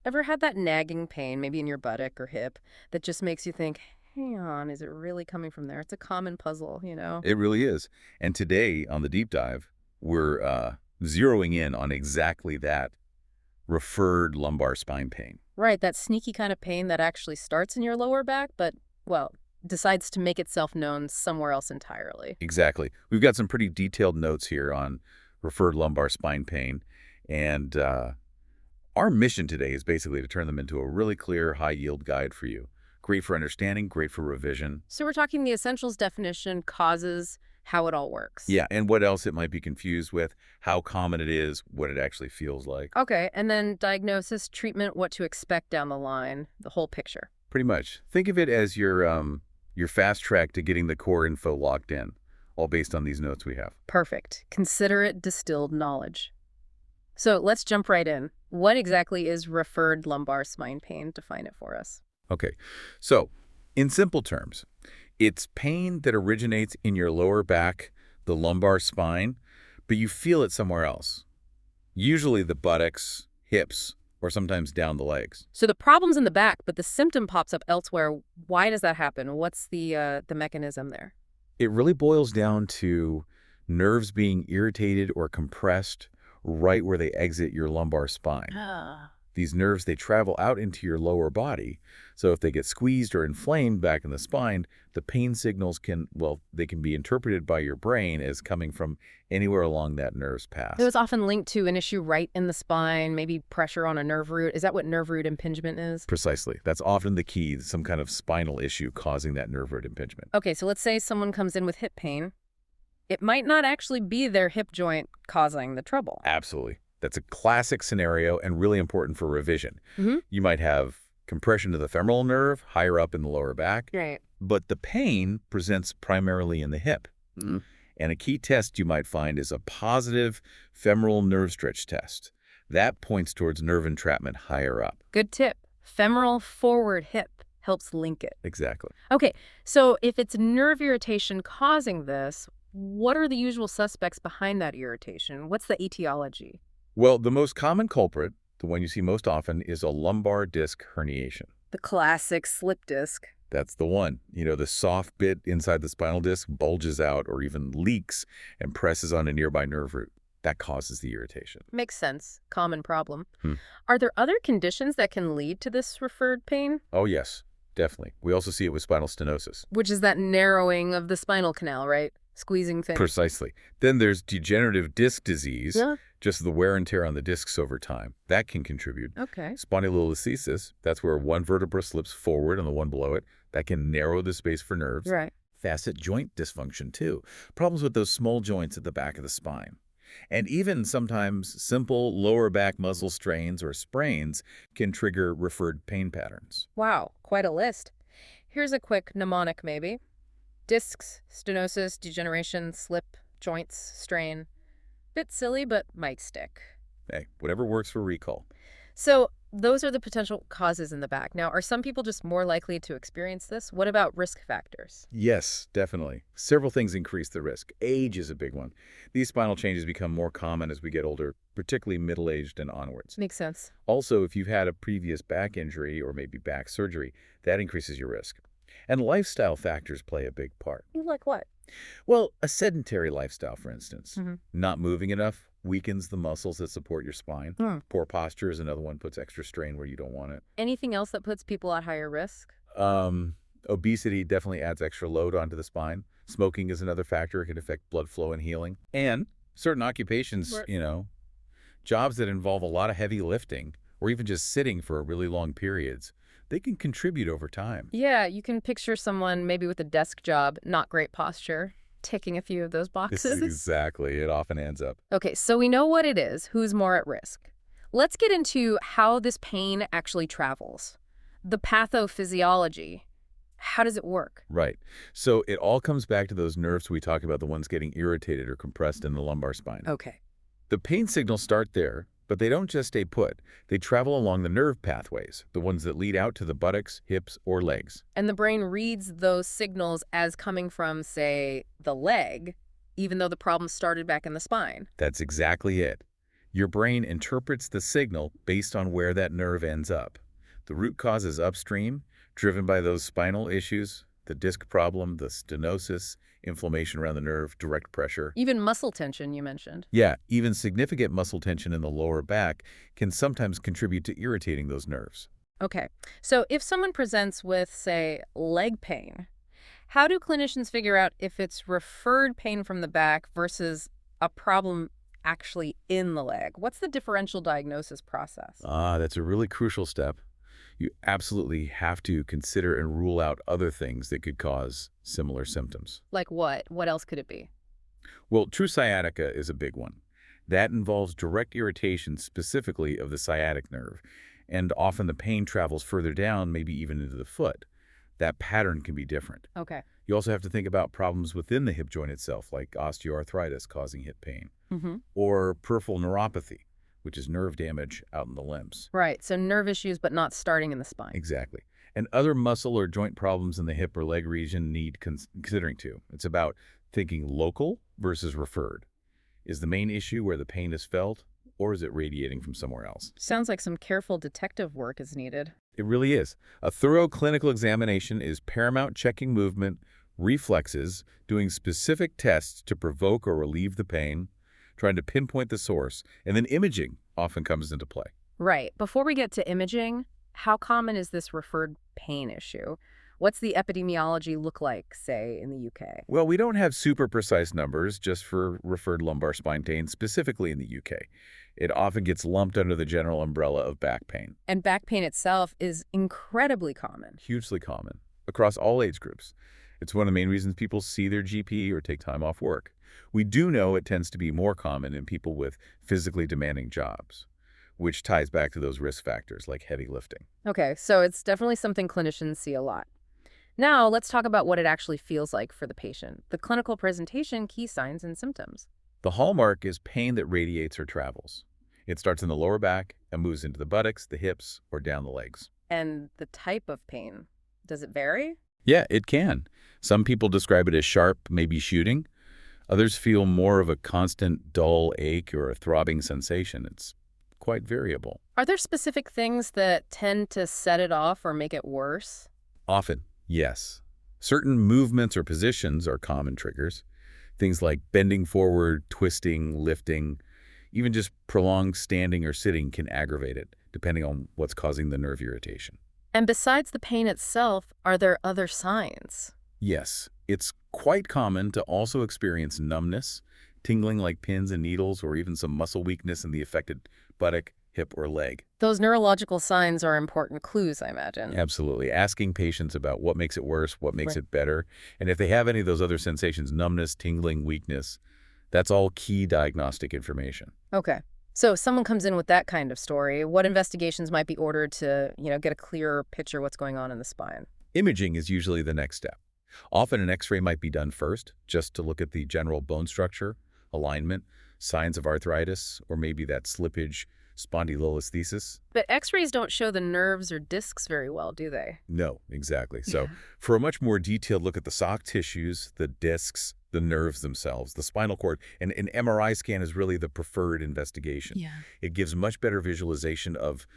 Ever had that nagging pain, maybe in your buttock or hip, that just makes you think, hang on, is it really coming from there? It's a common puzzle. It really is. And today on the deep dive, we're zeroing in on exactly that referred lumbar spine pain. Right, that sneaky kind of pain that actually starts in your lower back, but, well, decides to make itself known somewhere else entirely. Exactly. We've got some pretty detailed notes here on referred lumbar spine pain. And our mission today is basically to turn them into a really clear, high-yield guide for you. Great for understanding, great for revision. So we're talking the essentials definition, causes, how it all works. Yeah, and what else it might be confused with, how common it is, what it actually feels like. Okay, and then diagnosis, treatment, what to expect down the line, the whole picture. Pretty much. Think of it as your fast track to getting the core info locked in, all based on these notes we have. Perfect. Consider it distilled knowledge. So let's jump right in. What exactly is referred lumbar spine pain? Define it for us. Okay, so in simple terms, it's pain that originates in your lower back, the lumbar spine, but you feel it somewhere else. Usually the buttocks, hips, or sometimes down the legs. So the problem's in the back, but the symptom pops up elsewhere. Why does that happen? What's the mechanism there? It really boils down to nerves being irritated or compressed right where they exit your lumbar spine. Ah. These nerves, they travel out into your lower body. So if they get squeezed or inflamed back in the spine, the pain signals they can be interpreted by your brain as coming from anywhere along that nerve's path. It was often linked to an issue right in the spine, maybe pressure on a nerve root. Is that what nerve root impingement is? Precisely. That's often the key, some kind of spinal issue causing that nerve root impingement. Okay, so let's say someone comes in with hip pain. It might not actually be their hip joint causing the trouble. Absolutely. That's a classic scenario and really important for revision. Mm-hmm. You might have compression to the femoral nerve higher up in the lower back, Right. but the pain presents primarily in the hip. Mm. And a key test you might find is a positive femoral nerve stretch test. That points towards nerve entrapment higher up. Good tip. Femoral forward hip helps link it. Exactly. Okay, so if it's nerve irritation causing this, what are the usual suspects behind that irritation? What's the etiology? Well, the most common culprit, the one you see most often, is a lumbar disc herniation. The classic slip disc. That's the one. You know, the soft bit inside the spinal disc bulges out or even leaks and presses on a nearby nerve root. That causes the irritation. Makes sense. Common problem. Hmm. Are there other conditions that can lead to this referred pain? Oh, yes, definitely. We also see it with spinal stenosis. Which is that narrowing of the spinal canal, right? Squeezing things. Precisely. Then there's degenerative disc disease, Yeah. just the wear and tear on the discs over time. That can contribute. Okay. Spondylolisthesis, that's where one vertebra slips forward and the one below it. That can narrow the space for nerves. Right. Facet joint dysfunction, too. Problems with those small joints at the back of the spine. And even sometimes simple lower back muscle strains or sprains can trigger referred pain patterns. Wow, quite a list. Here's a quick mnemonic, maybe. Discs, stenosis, degeneration, slip, joints, strain. Bit silly, but might stick. Hey, whatever works for recall. So those are the potential causes in the back. Now, are some people just more likely to experience this? What about risk factors? Yes, definitely. Several things increase the risk. Age is a big one. These spinal changes become more common as we get older, particularly middle-aged and onwards. Makes sense. Also, if you've had a previous back injury or maybe back surgery, that increases your risk. And lifestyle factors play a big part. Like what? Well, a sedentary lifestyle, for instance, Mhm. not moving enough weakens the muscles that support your spine. Hmm. Poor posture is another one, puts extra strain where you don't want it. Anything else that puts people at higher risk? Obesity definitely adds extra load onto the spine. Smoking is another factor. It can affect blood flow and healing. And certain occupations, Right. Jobs that involve a lot of heavy lifting or even just sitting for really long periods, they can contribute over time. Yeah, you can picture someone maybe with a desk job, not great posture, ticking a few of those This is boxes. exactly, it often ends up. Okay, so we know what it is, who's more at risk. Let's get into how this pain actually travels. The pathophysiology. How does it work? Right. So it all comes back to those nerves we talked about, the ones getting irritated or compressed in the lumbar spine. Okay. The pain signals start there, but they don't just stay put. They travel along the nerve pathways, the ones that lead out to the buttocks, hips, or legs. And the brain reads those signals as coming from, say, the leg, even though the problem started back in the spine. That's exactly it. Your brain interprets the signal based on where that nerve ends up. The root cause is upstream, driven by those spinal issues, the disc problem, the stenosis, inflammation around the nerve, direct pressure. Even muscle tension, you mentioned. Yeah, even significant muscle tension in the lower back can sometimes contribute to irritating those nerves. Okay, so if someone presents with, say, leg pain, how do clinicians figure out if it's referred pain from the back versus a problem actually in the leg? What's the differential diagnosis process? That's a really crucial step. You absolutely have to consider and rule out other things that could cause similar symptoms. Like what? What else could it be? Well, true sciatica is a big one. That involves direct irritation specifically of the sciatic nerve, and often the pain travels further down, maybe even into the foot. That pattern can be different. Okay. You also have to think about problems within the hip joint itself, like osteoarthritis causing hip pain, Mm-hmm. or peripheral neuropathy, which is nerve damage out in the limbs. Right, so nerve issues, but not starting in the spine. Exactly. And other muscle or joint problems in the hip or leg region need considering too. It's about thinking local versus referred. Is the main issue where the pain is felt, or is it radiating from somewhere else? Sounds like some careful detective work is needed. It really is. A thorough clinical examination is paramount, checking movement, reflexes, doing specific tests to provoke or relieve the pain, trying to pinpoint the source, and then imaging often comes into play. Right. Before we get to imaging, how common is this referred pain issue? What's the epidemiology look like, say, in the UK? Well, we don't have super precise numbers just for referred lumbar spine pain, specifically in the UK. It often gets lumped under the general umbrella of back pain. And back pain itself is incredibly common. Hugely common across all age groups. It's one of the main reasons people see their GP or take time off work. We do know it tends to be more common in people with physically demanding jobs, which ties back to those risk factors like heavy lifting. Okay, so it's definitely something clinicians see a lot. Now, let's talk about what it actually feels like for the patient. The clinical presentation, key signs and symptoms. The hallmark is pain that radiates or travels. It starts in the lower back and moves into the buttocks, the hips, or down the legs. And the type of pain, does it vary? Yeah, it can. Some people describe it as sharp, maybe shooting. Others feel more of a constant dull ache or a throbbing sensation. It's quite variable. Are there specific things that tend to set it off or make it worse? Often, yes. Certain movements or positions are common triggers. Things like bending forward, twisting, lifting, even just prolonged standing or sitting can aggravate it, depending on what's causing the nerve irritation. And besides the pain itself, are there other signs? Yes, it's quite common to also experience numbness, tingling like pins and needles, or even some muscle weakness in the affected buttock, hip, or leg. Those neurological signs are important clues, I imagine. Absolutely. Asking patients about what makes it worse, what makes Right. it better, and if they have any of those other sensations, numbness, tingling, weakness, that's all key diagnostic information. Okay. So if someone comes in with that kind of story, what investigations might be ordered to, get a clearer picture of what's going on in the spine? Imaging is usually the next step. Often an X-ray might be done first, just to look at the general bone structure, alignment, signs of arthritis, or maybe that slippage, spondylolisthesis. But x-rays don't show the nerves or discs very well, do they? No, exactly. So Yeah. for a much more detailed look at the soft tissues, the discs, the nerves themselves, the spinal cord, and an MRI scan is really the preferred investigation. Yeah. It gives much better visualization of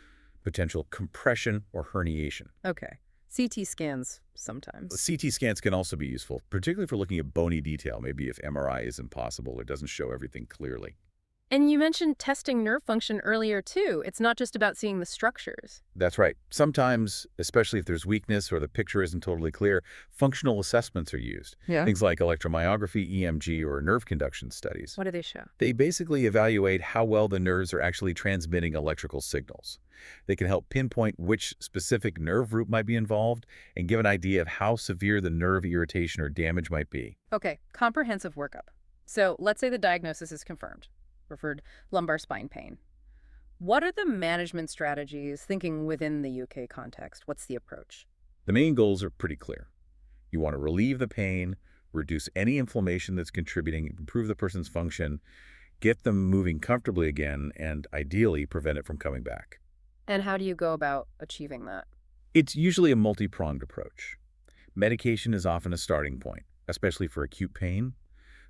potential compression or herniation. Okay. CT scans sometimes. CT scans can also be useful, particularly for looking at bony detail, maybe if MRI isn't possible or doesn't show everything clearly. And you mentioned testing nerve function earlier, too. It's not just about seeing the structures. That's right. Sometimes, especially if there's weakness or the picture isn't totally clear, functional assessments are used. Yeah. Things like electromyography, EMG, or nerve conduction studies. What do they show? They basically evaluate how well the nerves are actually transmitting electrical signals. They can help pinpoint which specific nerve root might be involved and give an idea of how severe the nerve irritation or damage might be. Okay, comprehensive workup. So let's say the diagnosis is confirmed, referred lumbar spine pain. What are the management strategies, thinking within the UK context? What's the approach? The main goals are pretty clear. You want to relieve the pain, reduce any inflammation that's contributing, improve the person's function, get them moving comfortably again, and ideally prevent it from coming back. And how do you go about achieving that? It's usually a multi-pronged approach. Medication is often a starting point, especially for acute pain,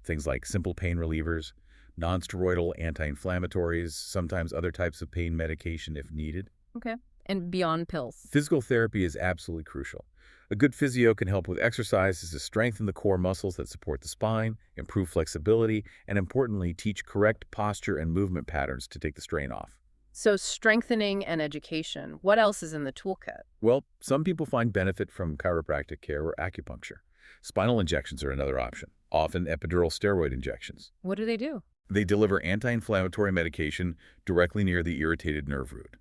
things like simple pain relievers, nonsteroidal anti-inflammatories, sometimes other types of pain medication if needed. Okay. And beyond pills. Physical therapy is absolutely crucial. A good physio can help with exercises to strengthen the core muscles that support the spine, improve flexibility, and importantly, teach correct posture and movement patterns to take the strain off. So strengthening and education. What else is in the toolkit? Well, some people find benefit from chiropractic care or acupuncture. Spinal injections are another option, often epidural steroid injections. What do they do? They deliver anti-inflammatory medication directly near the irritated nerve root.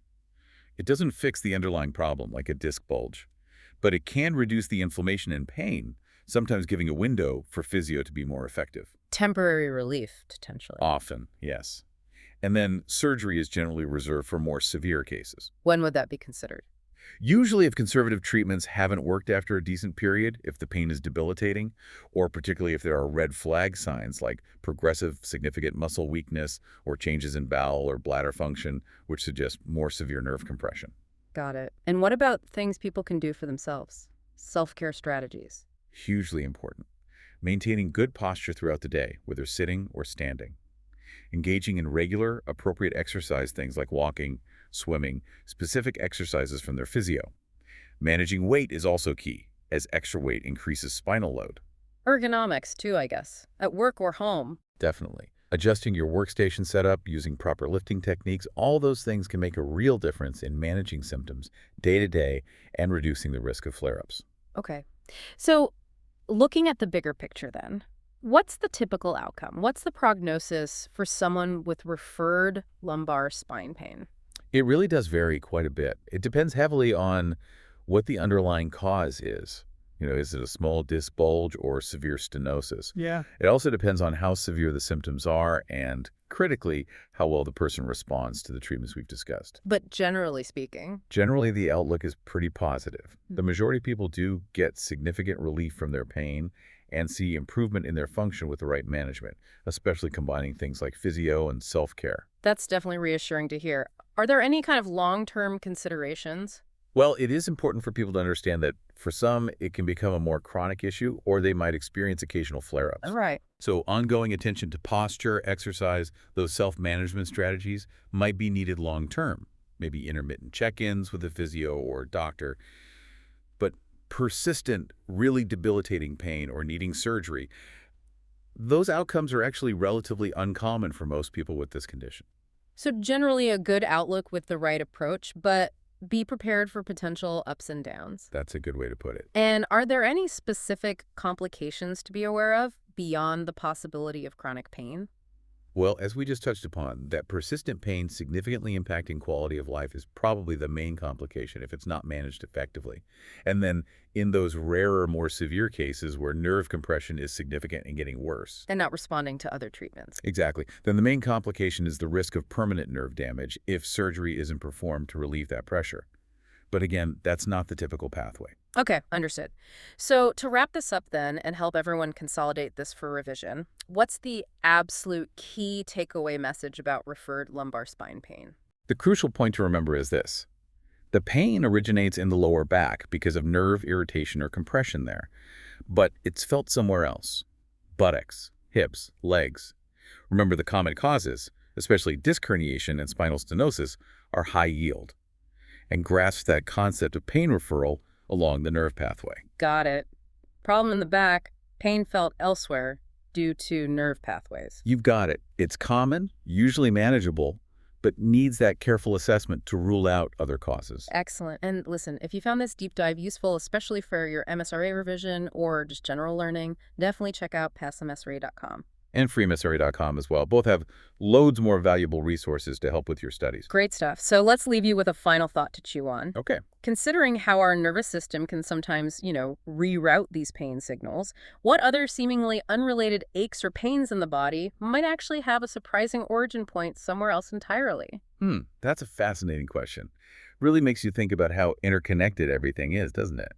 It doesn't fix the underlying problem, like a disc bulge, but it can reduce the inflammation and pain, sometimes giving a window for physio to be more effective. Temporary relief, potentially. Often, yes. And then surgery is generally reserved for more severe cases. When would that be considered? Usually if conservative treatments haven't worked after a decent period, if the pain is debilitating, or particularly if there are red flag signs like progressive significant muscle weakness or changes in bowel or bladder function, which suggest more severe nerve compression. Got it. And what about things people can do for themselves? Self-care strategies. Hugely important. Maintaining good posture throughout the day, whether sitting or standing. Engaging in regular, appropriate exercise, things like walking, swimming, specific exercises from their physio. Managing weight is also key, as extra weight increases spinal load. Ergonomics, too, I guess. At work or home. Definitely. Adjusting your workstation setup, using proper lifting techniques, all those things can make a real difference in managing symptoms day to day and reducing the risk of flare-ups. Okay. So looking at the bigger picture then, what's the typical outcome? What's the prognosis for someone with referred lumbar spine pain? It really does vary quite a bit. It depends heavily on what the underlying cause is. Is it a small disc bulge or severe stenosis? Yeah. It also depends on how severe the symptoms are and, critically, how well the person responds to the treatments we've discussed. But generally speaking. Generally, the outlook is pretty positive. Hmm. The majority of people do get significant relief from their pain and see improvement in their function with the right management, especially combining things like physio and self-care. That's definitely reassuring to hear. Are there any kind of long-term considerations? Well, it is important for people to understand that for some, it can become a more chronic issue, or they might experience occasional flare-ups. All right. So ongoing attention to posture, exercise, those self-management strategies might be needed long-term, maybe intermittent check-ins with a physio or doctor. But persistent, really debilitating pain or needing surgery, those outcomes are actually relatively uncommon for most people with this condition. So generally a good outlook with the right approach, but be prepared for potential ups and downs. That's a good way to put it. And are there any specific complications to be aware of beyond the possibility of chronic pain? Well, as we just touched upon, that persistent pain significantly impacting quality of life is probably the main complication if it's not managed effectively. And then in those rarer, more severe cases where nerve compression is significant and getting worse. And not responding to other treatments. Exactly. Then the main complication is the risk of permanent nerve damage if surgery isn't performed to relieve that pressure. But again, that's not the typical pathway. Okay, understood. So to wrap this up then and help everyone consolidate this for revision, what's the absolute key takeaway message about referred lumbar spine pain? The crucial point to remember is this. The pain originates in the lower back because of nerve irritation or compression there, but it's felt somewhere else. Buttocks, hips, legs. Remember the common causes, especially disc herniation and spinal stenosis, are high yield. And grasp that concept of pain referral along the nerve pathway. Got it. Problem in the back, pain felt elsewhere due to nerve pathways. You've got it. It's common, usually manageable, but needs that careful assessment to rule out other causes. Excellent. And listen, if you found this deep dive useful, especially for your MSRA revision or just general learning, definitely check out passmsra.com. And freemsra.com as well. Both have loads more valuable resources to help with your studies. Great stuff. So let's leave you with a final thought to chew on. Okay. Considering how our nervous system can sometimes, reroute these pain signals, what other seemingly unrelated aches or pains in the body might actually have a surprising origin point somewhere else entirely? That's a fascinating question. Really makes you think about how interconnected everything is, doesn't it?